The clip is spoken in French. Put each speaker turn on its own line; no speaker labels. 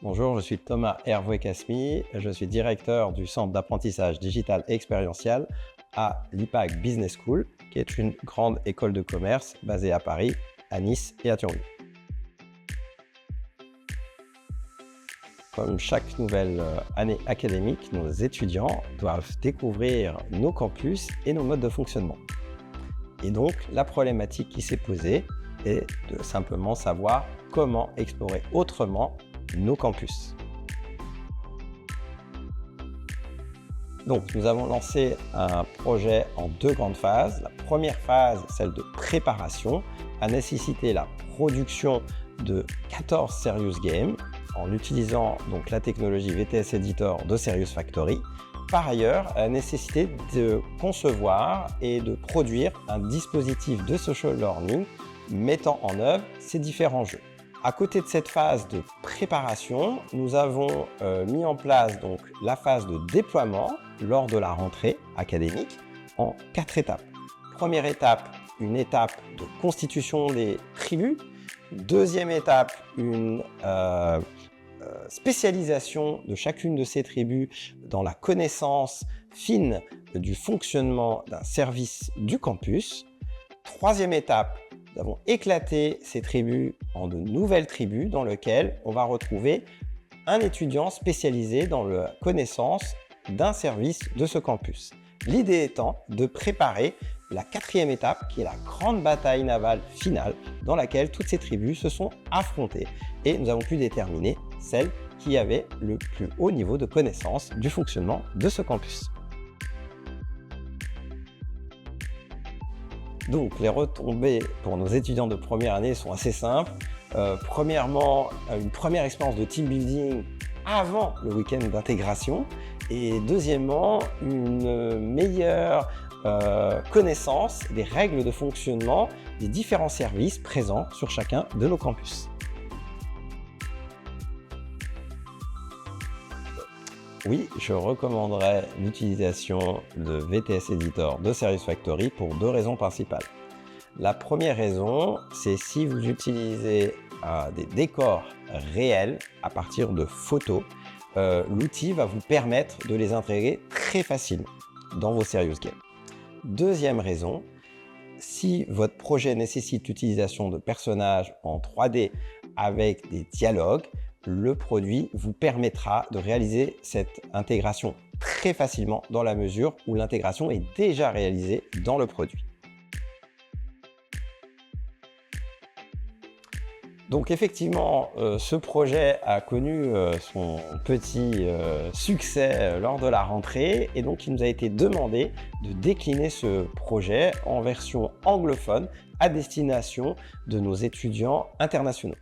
Bonjour, je suis Thomas Hervé-Casmi, je suis directeur du Centre d'apprentissage digital et expériential à l'IPAC Business School, qui est une grande école de commerce basée à Paris, à Nice et à Thionville. Comme chaque nouvelle année académique, nos étudiants doivent découvrir nos campus et nos modes de fonctionnement. Et donc, la problématique qui s'est posée est de simplement savoir comment explorer autrement nos campus. Donc, nous avons lancé un projet en deux grandes phases. La première phase, celle de préparation, a nécessité la production de 14 Serious Games en utilisant donc la technologie VTS Editor de Serious Factory. Par ailleurs, a nécessité de concevoir et de produire un dispositif de social learning mettant en œuvre ces différents jeux. À côté de cette phase de préparation, nous avons mis en place donc la phase de déploiement lors de la rentrée académique en 4 étapes. Première étape, une étape de constitution des tribus. Deuxième étape, une spécialisation de chacune de ces tribus dans la connaissance fine du fonctionnement d'un service du campus. Troisième étape, nous avons éclaté ces tribus en de nouvelles tribus dans lesquelles on va retrouver un étudiant spécialisé dans la connaissance d'un service de ce campus. L'idée étant de préparer la quatrième étape qui est la grande bataille navale finale dans laquelle toutes ces tribus se sont affrontées et nous avons pu déterminer celle qui avait le plus haut niveau de connaissance du fonctionnement de ce campus. Donc, les retombées pour nos étudiants de première année sont assez simples. Premièrement, une première expérience de team building avant le week-end d'intégration. Et deuxièmement, une meilleure connaissance des règles de fonctionnement des différents services présents sur chacun de nos campus. Oui, je recommanderais l'utilisation de VTS Editor de Serious Factory pour deux raisons principales. La première raison, c'est si vous utilisez des décors réels à partir de photos, l'outil va vous permettre de les intégrer très facilement dans vos Serious Games. Deuxième raison, si votre projet nécessite l'utilisation de personnages en 3D avec des dialogues, le produit vous permettra de réaliser cette intégration très facilement dans la mesure où l'intégration est déjà réalisée dans le produit. Donc effectivement, ce projet a connu son petit succès lors de la rentrée et donc il nous a été demandé de décliner ce projet en version anglophone à destination de nos étudiants internationaux.